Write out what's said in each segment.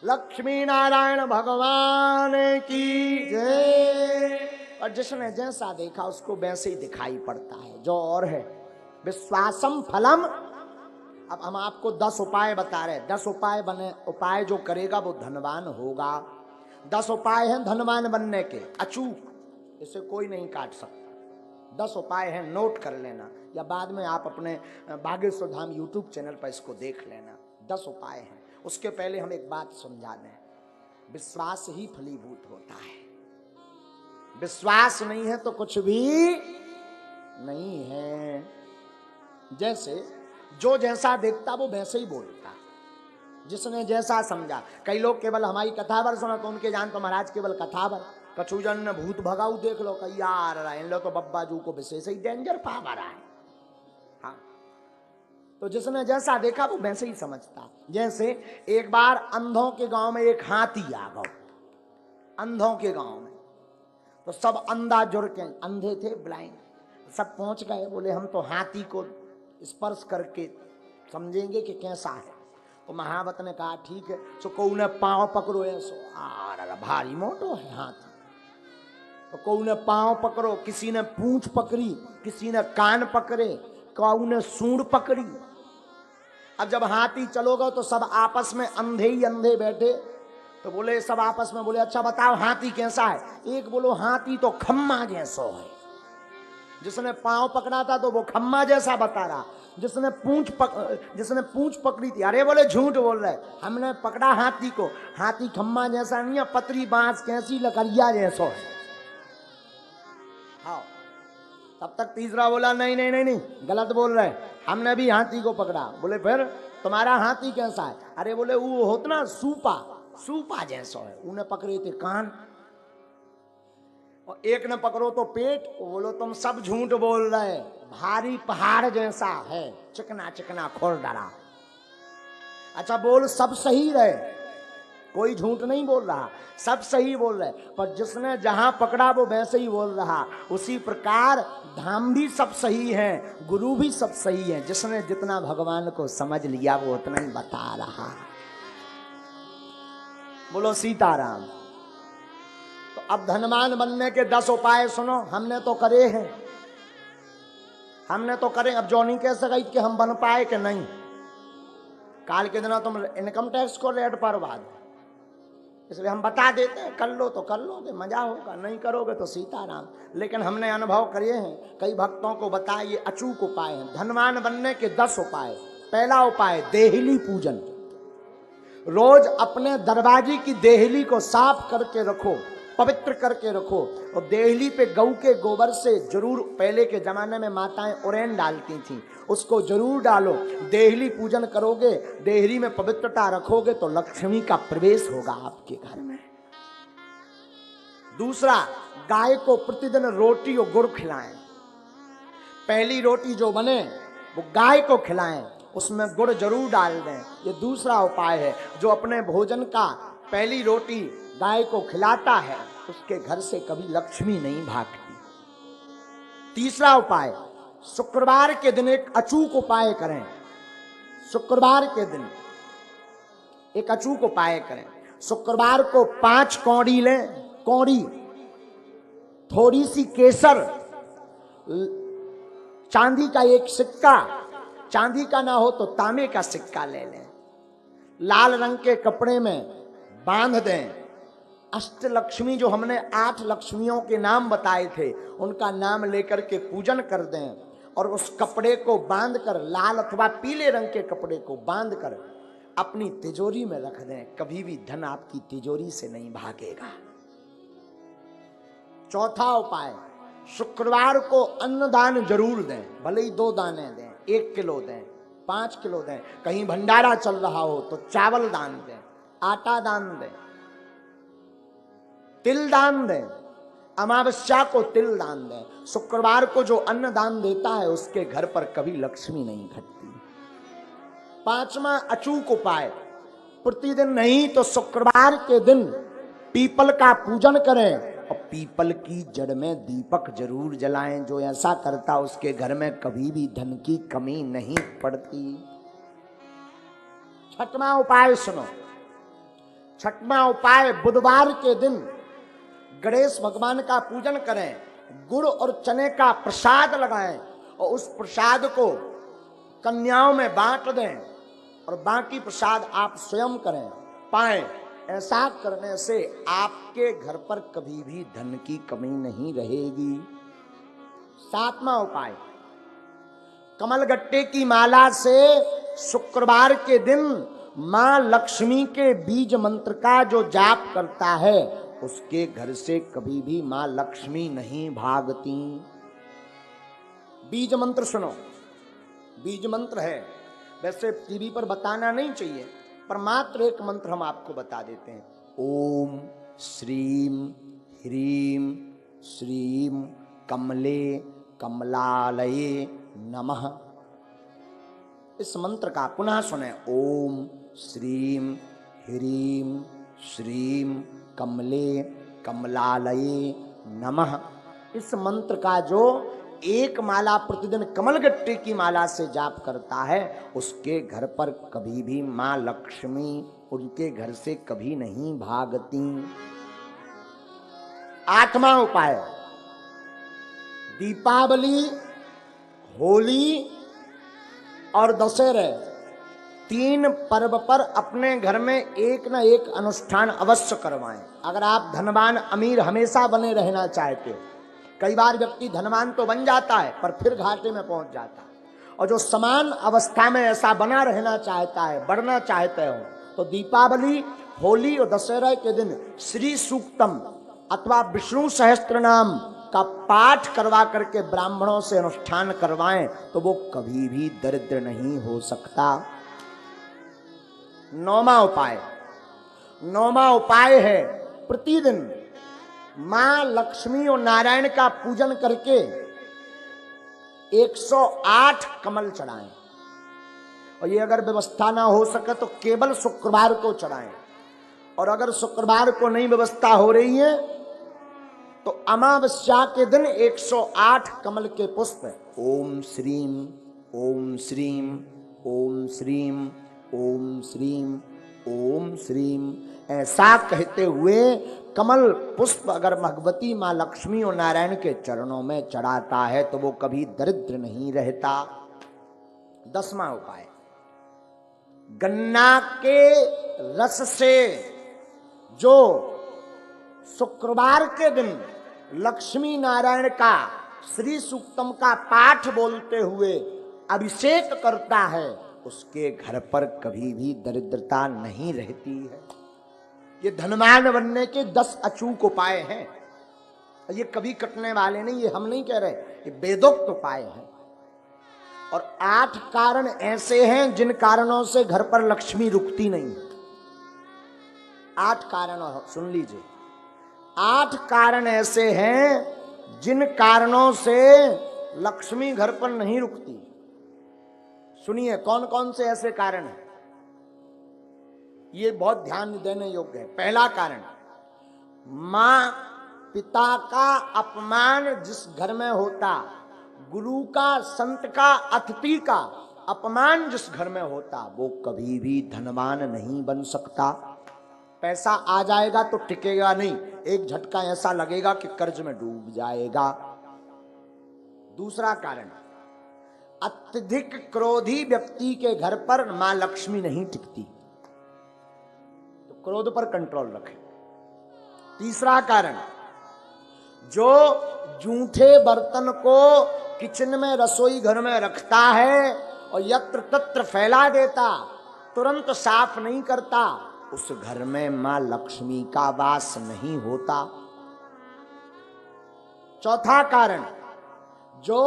लक्ष्मी नारायण भगवान की जय। और जिसने जैसा देखा उसको वैसे ही दिखाई पड़ता है, जो और है विश्वासम फलम। अब हम आपको 10 उपाय बता रहे हैं, 10 उपाय बने, उपाय जो करेगा वो धनवान होगा। 10 उपाय हैं धनवान बनने के, अचूक, इसे कोई नहीं काट सकता। 10 उपाय हैं, नोट कर लेना, या बाद में आप अपने बागेश्वर धाम यूट्यूब चैनल पर इसको देख लेना। 10 उपाय हैं। उसके पहले हम एक बात समझा दें, विश्वास ही फलीभूत होता है। विश्वास नहीं है तो कुछ भी नहीं है। जैसे जो जैसा देखता वो वैसे ही बोलता, जिसने जैसा समझा। कई लोग केवल हमारी कथावर सुना तो उनके जान तो महाराज केवल कथावर, कछुजन ने भूत भगाऊ देख लो, कई यार इन लो तो बब्बा जू को विशेष ही डेंजर पावर है। हाँ, तो जिसने जैसा देखा वो वैसे ही समझता। जैसे एक बार अंधों के गांव में एक हाथी आ गया, अंधों के गांव में, तो सब अंधा जुड़ के, अंधे थे ब्लाइंड, सब पहुंच गए। बोले हम तो हाथी को स्पर्श करके समझेंगे कि कैसा है। तो महावत ने कहा ठीक है। सो को ने पांव पकड़ो, ऐसो आ भारी मोटो है हाथी। तो को ने पांव पकड़ो, किसी ने पूंछ पकड़ी, किसी ने कान पकड़े, कौ ने सूंड पकड़ी। अब जब हाथी चलोगा तो सब आपस में अंधे ही अंधे बैठे, तो बोले सब आपस में बोले अच्छा बताओ हाथी कैसा है। एक बोलो हाथी तो खम्मा जैसो है। जिसने पांव पकड़ा था तो वो खम्मा जैसा बता रहा, जिसने पूंछ पकड़ी थी, अरे बोले झूठ बोल रहे, हमने पकड़ा हाथी को, हाथी खम्मा जैसा नहीं है, पतरी बांस कैसी लकड़िया जैसो है। हाँ, तब तक तीसरा बोला नहीं नहीं नहीं नहीं, गलत बोल रहे, हमने भी हाथी को पकड़ा। बोले फिर तुम्हारा हाथी कैसा है। अरे बोले वो होता ना सूपा, सूपा जैसो है। उन्हें पकड़े थे कान, और एक ने पकड़ो तो पेट। बोलो तुम सब झूठ बोल रहे, भारी पहाड़ जैसा है, चिकना चिकना खोल डरा। अच्छा बोल सब सही रहे, कोई झूठ नहीं बोल रहा, सब सही बोल रहे, पर जिसने जहां पकड़ा वो वैसे ही बोल रहा। उसी प्रकार धाम भी सब सही है, गुरु भी सब सही है, जिसने जितना भगवान को समझ लिया वो उतना ही बता रहा। बोलो सीताराम। तो अब धनवान बनने के 10 उपाय सुनो, हमने तो करे हैं, हमने तो करे। अब जो नहीं कह सका कि हम बन पाए कि नहीं। काल के दिन तुम इनकम टैक्स को रेट पर बाद, इसलिए हम बता देते हैं, कर लो तो कर लोगे, मजा होगा, नहीं करोगे तो सीताराम। लेकिन हमने अनुभव करे हैं, कई भक्तों को बताए, ये अचूक उपाय हैं धनवान बनने के 10 उपाय। पहला उपाय देहली पूजन। रोज अपने दरवाजे की देहली को साफ करके रखो, पवित्र करके रखो। और देहली पे गऊ के गोबर से जरूर, पहले के जमाने में माताएं उरेन डालती थी, उसको जरूर डालो। देहली पूजन करोगे, देहली में पवित्रता रखोगे तो लक्ष्मी का प्रवेश होगा आपके घर में। दूसरा, गाय को प्रतिदिन रोटी और गुड़ खिलाएं। पहली रोटी जो बने वो गाय को खिलाएं, उसमें गुड़ जरूर डाल दें। ये दूसरा उपाय है। जो अपने भोजन का पहली रोटी गाय को खिलाता है उसके घर से कभी लक्ष्मी नहीं भागती। तीसरा उपाय, शुक्रवार के दिन एक अचूक उपाय करें। शुक्रवार के दिन एक अचूक उपाय करें। शुक्रवार को 5 कौड़ी लें, कौड़ी, थोड़ी सी केसर, चांदी का एक सिक्का, चांदी का ना हो तो तांबे का सिक्का ले लें, लाल रंग के कपड़े में बांध दें। अष्टलक्ष्मी जो हमने 8 लक्ष्मियों के नाम बताए थे उनका नाम लेकर के पूजन कर दें, और उस कपड़े को बांधकर, लाल अथवा पीले रंग के कपड़े को बांधकर अपनी तिजोरी में रख दें। कभी भी धन आपकी तिजोरी से नहीं भागेगा। चौथा उपाय, शुक्रवार को अन्नदान जरूर दें, भले ही 2 दाने दें, 1 किलो दें, 5 किलो दें। कहीं भंडारा चल रहा हो तो चावल दान दें, आटा दान दें, तिल दान दें, अमावस्या को तिल दान दें। शुक्रवार को जो अन्न दान देता है उसके घर पर कभी लक्ष्मी नहीं घटती। 5वां अचूक उपाय, प्रतिदिन नहीं तो शुक्रवार के दिन पीपल का पूजन करें, और पीपल की जड़ में दीपक जरूर जलाएं। जो ऐसा करता उसके घर में कभी भी धन की कमी नहीं पड़ती। 6वां उपाय सुनो, छठवां उपाय, बुधवार के दिन गणेश भगवान का पूजन करें, गुड़ और चने का प्रसाद लगाएं और उस प्रसाद को कन्याओं में बांट दें और बाकी प्रसाद आप स्वयं करें पाएं। ऐसा करने से आपके घर पर कभी भी धन की कमी नहीं रहेगी। सातवां उपाय, कमलगट्टे की माला से शुक्रवार के दिन मां लक्ष्मी के बीज मंत्र का जो जाप करता है उसके घर से कभी भी मां लक्ष्मी नहीं भागती। बीज मंत्र सुनो, बीज मंत्र है, वैसे टीवी पर बताना नहीं चाहिए, पर मात्र एक मंत्र हम आपको बता देते हैं। ओम श्रीम ह्रीम श्रीम कमले कमलालये नमः। इस मंत्र का पुनः सुने। ओम श्रीम ह्रीम श्रीम कमले कमलालये नमः। इस मंत्र का जो एक माला प्रतिदिन कमलगट्टे की माला से जाप करता है उसके घर पर कभी भी मां लक्ष्मी उनके घर से कभी नहीं भागती। आठवां उपाय, दीपावली, होली और दशहरे, तीन पर्व पर अपने घर में एक न एक अनुष्ठान अवश्य करवाएं। अगर आप धनवान अमीर हमेशा बने रहना चाहते हो, कई बार व्यक्ति धनवान तो बन जाता है पर फिर घाटे में पहुंच जाता है, और जो समान अवस्था में ऐसा बना रहना चाहता है, बढ़ना चाहते हो, तो दीपावली, होली और दशहरा के दिन श्री सूक्तम अथवा विष्णु सहस्त्र नाम का पाठ करवा करके ब्राह्मणों से अनुष्ठान करवाएं तो वो कभी भी दरिद्र नहीं हो सकता। नौवां उपाय है प्रतिदिन मां लक्ष्मी और नारायण का पूजन करके 108 कमल चढ़ाएं, और ये अगर व्यवस्था ना हो सके तो केवल शुक्रवार को चढ़ाएं, और अगर शुक्रवार को नहीं व्यवस्था हो रही है तो अमावस्या के दिन 108 कमल के पुष्प ओम श्रीम ओम श्रीम ओम श्रीम ओम श्रीम ओम श्रीम ऐसा कहते हुए कमल पुष्प अगर भगवती मां लक्ष्मी और नारायण के चरणों में चढ़ाता है तो वो कभी दरिद्र नहीं रहता। 10वां उपाय, गन्ना के रस से जो शुक्रवार के दिन लक्ष्मी नारायण का श्री सूक्तम का पाठ बोलते हुए अभिषेक करता है उसके घर पर कभी भी दरिद्रता नहीं रहती है। ये धनवान बनने के 10 अचूक उपाय हैं, ये कभी कटने वाले नहीं, ये हम नहीं कह रहे, ये वेदोक्त उपाय हैं। और 8 कारण ऐसे हैं जिन कारणों से घर पर लक्ष्मी रुकती नहीं। 8 कारण सुन लीजिए, 8 कारण ऐसे हैं जिन कारणों से लक्ष्मी घर पर नहीं रुकती। सुनिए कौन कौन से ऐसे कारण हैं, ये बहुत ध्यान देने योग्य है। पहला कारण, मां पिता का अपमान जिस घर में होता, गुरु का, संत का, अतिथि का अपमान जिस घर में होता, वो कभी भी धनवान नहीं बन सकता। पैसा आ जाएगा तो टिकेगा नहीं, एक झटका ऐसा लगेगा कि कर्ज में डूब जाएगा। दूसरा कारण, अत्यधिक क्रोधी व्यक्ति के घर पर मां लक्ष्मी नहीं टिकती, तो क्रोध पर कंट्रोल रखें। तीसरा कारण, जो जूठे बर्तन को किचन में, रसोई घर में रखता है और यत्र तत्र फैला देता, तुरंत साफ नहीं करता, उस घर में मां लक्ष्मी का वास नहीं होता। चौथा कारण, जो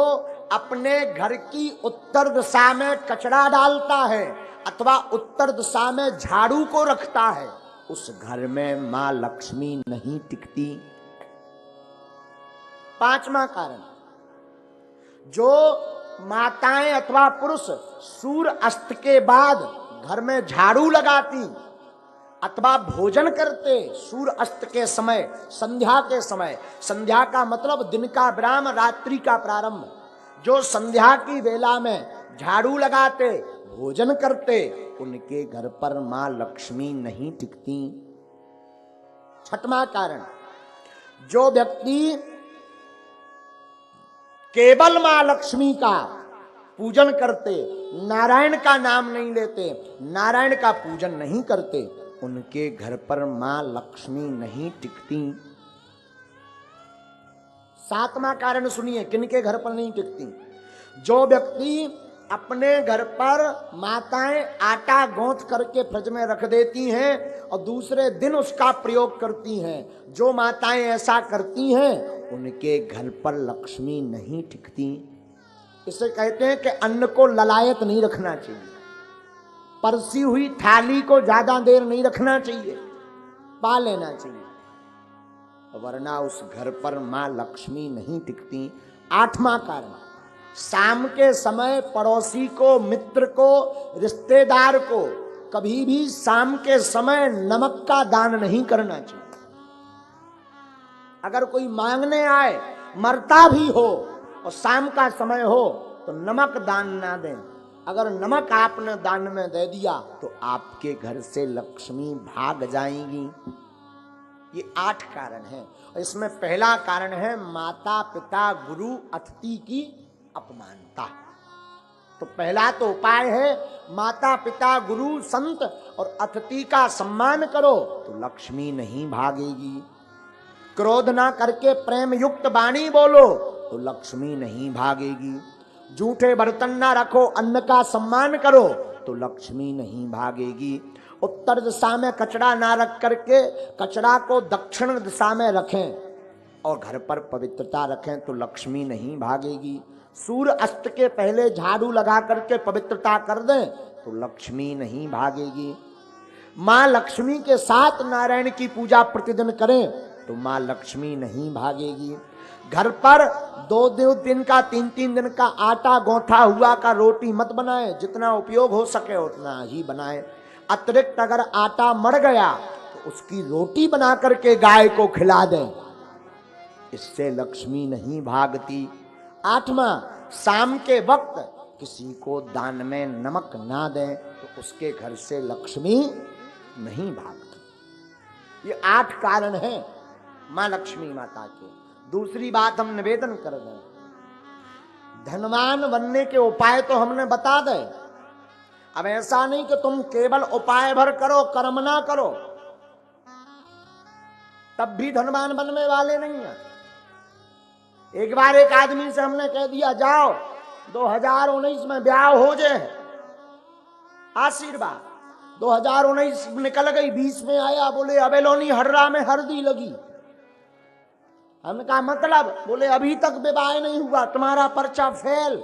अपने घर की उत्तर दिशा में कचरा डालता है अथवा उत्तर दिशा में झाड़ू को रखता है, उस घर में मां लक्ष्मी नहीं टिकती। पांचवा कारण, जो माताएं अथवा पुरुष सूर्य अस्त के बाद घर में झाड़ू लगाती अथवा भोजन करते सूर्य अस्त के समय, संध्या के समय, संध्या का मतलब दिन का विराम, रात्रि का प्रारंभ, जो संध्या की वेला में झाड़ू लगाते, भोजन करते, उनके घर पर मां लक्ष्मी नहीं टिकती। छठवां कारण, जो व्यक्ति केवल मां लक्ष्मी का पूजन करते, नारायण का नाम नहीं लेते, नारायण का पूजन नहीं करते, उनके घर पर मां लक्ष्मी नहीं टिकती। सातवां कारण सुनिए, किनके घर पर नहीं टिकती? जो व्यक्ति अपने घर पर माताएं आटा गूंथ करके फ्रिज में रख देती हैं और दूसरे दिन उसका प्रयोग करती हैं, जो माताएं ऐसा करती हैं उनके घर पर लक्ष्मी नहीं टिकती। इसे कहते हैं कि अन्न को ललायत नहीं रखना चाहिए, परसी हुई थाली को ज्यादा देर नहीं रखना चाहिए, पा लेना चाहिए, वरना उस घर पर मां लक्ष्मी नहीं टिकती। आठवां कारण, शाम के समय पड़ोसी को, मित्र को, रिश्तेदार को कभी भी शाम के समय नमक का दान नहीं करना चाहिए। अगर कोई मांगने आए, मरता भी हो और शाम का समय हो तो नमक दान ना दें। अगर नमक आपने दान में दे दिया तो आपके घर से लक्ष्मी भाग जाएंगी। ये 8 कारण हैं। इसमें पहला कारण है माता पिता गुरु अतिथि की अपमानता। तो पहला तो उपाय है माता पिता गुरु संत और अतिथि का सम्मान करो तो लक्ष्मी नहीं भागेगी। क्रोध ना करके प्रेम युक्त वाणी बोलो तो लक्ष्मी नहीं भागेगी। झूठे बर्तन ना रखो, अन्न का सम्मान करो तो लक्ष्मी नहीं भागेगी। उत्तर दिशा में कचरा ना रख करके कचरा को दक्षिण दिशा में रखें और घर पर पवित्रता रखें तो लक्ष्मी नहीं भागेगी। सूर्य अस्त के पहले झाड़ू लगा करके पवित्रता कर दें तो लक्ष्मी नहीं भागेगी। मां लक्ष्मी के साथ नारायण की पूजा प्रतिदिन करें तो मां लक्ष्मी नहीं भागेगी। घर पर 2-2 दिन का 3-3 दिन का आटा गौथा हुआ का रोटी मत बनाएं, जितना उपयोग हो सके उतना ही बनाएं। अतिरिक्त अगर आटा मर गया तो उसकी रोटी बना करके गाय को खिला दें, इससे लक्ष्मी नहीं भागती। 8वां, शाम के वक्त किसी को दान में नमक ना दें तो उसके घर से लक्ष्मी नहीं भागती। ये 8 कारण हैं मां लक्ष्मी माता के। दूसरी बात हम निवेदन कर दें, धनवान बनने के उपाय तो हमने बता दे। अब ऐसा नहीं कि तुम केवल उपाय भर करो, कर्म ना करो, तब भी धनवान बनने वाले नहीं है। एक बार एक आदमी से हमने कह दिया जाओ 2019 में ब्याह हो जाए, आशीर्वाद। 2019 निकल गई, 20 में आया, बोले अबेलोनी हर्रा में हल्दी लगी। हमने कहा मतलब? बोले अभी तक विवाह नहीं हुआ, तुम्हारा पर्चा फेल।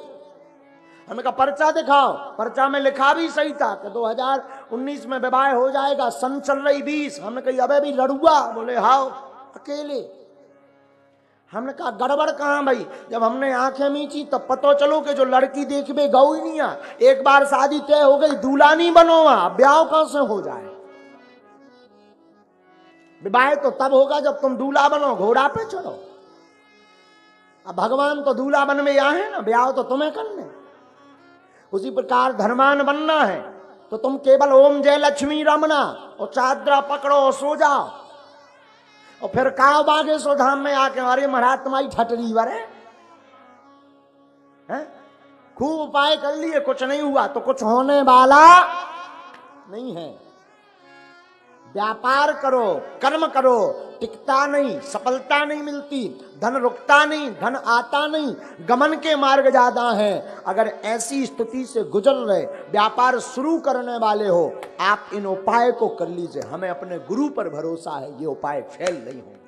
हमने कहा पर्चा दिखाओ। पर्चा में लिखा भी सही था कि 2019 में विवाह हो जाएगा, सन चल रही 20। हमने कहा अबे भी लड़ुआ? बोले हाओ अकेले। हमने कहा गड़बड़ कहाँ भाई? जब हमने आंखें मीची तब पता चलो कि जो लड़की देखबे गौ ही नहीं आ। एक बार शादी तय हो गई, दूल्हा नहीं बनो, वहां ब्याह कहां से हो जाए? विवाह तो तब होगा जब तुम दूल्हा बनो, घोड़ा पे चढ़ो। अब भगवान तो दूल्हा बन में यहाँ है ना, ब्याह तो तुम्हें करने। उसी प्रकार धनवान बनना है तो तुम केवल ओम जय लक्ष्मी रमना और चादरा पकड़ो और सो जाओ, और फिर काव बागेश्वर धाम में आके अरे महाराज तुम्हारी ठटरी वरे हैं, खूब उपाय कर लिए, कुछ नहीं हुआ तो कुछ होने वाला नहीं है। व्यापार करो, कर्म करो, टिकता नहीं, सफलता नहीं मिलती, धन रुकता नहीं, धन आता नहीं, गमन के मार्ग ज्यादा हैं। अगर ऐसी स्थिति से गुजर रहे, व्यापार शुरू करने वाले हो, आप इन उपाय को कर लीजिए। हमें अपने गुरु पर भरोसा है, ये उपाय फेल नहीं होंगे।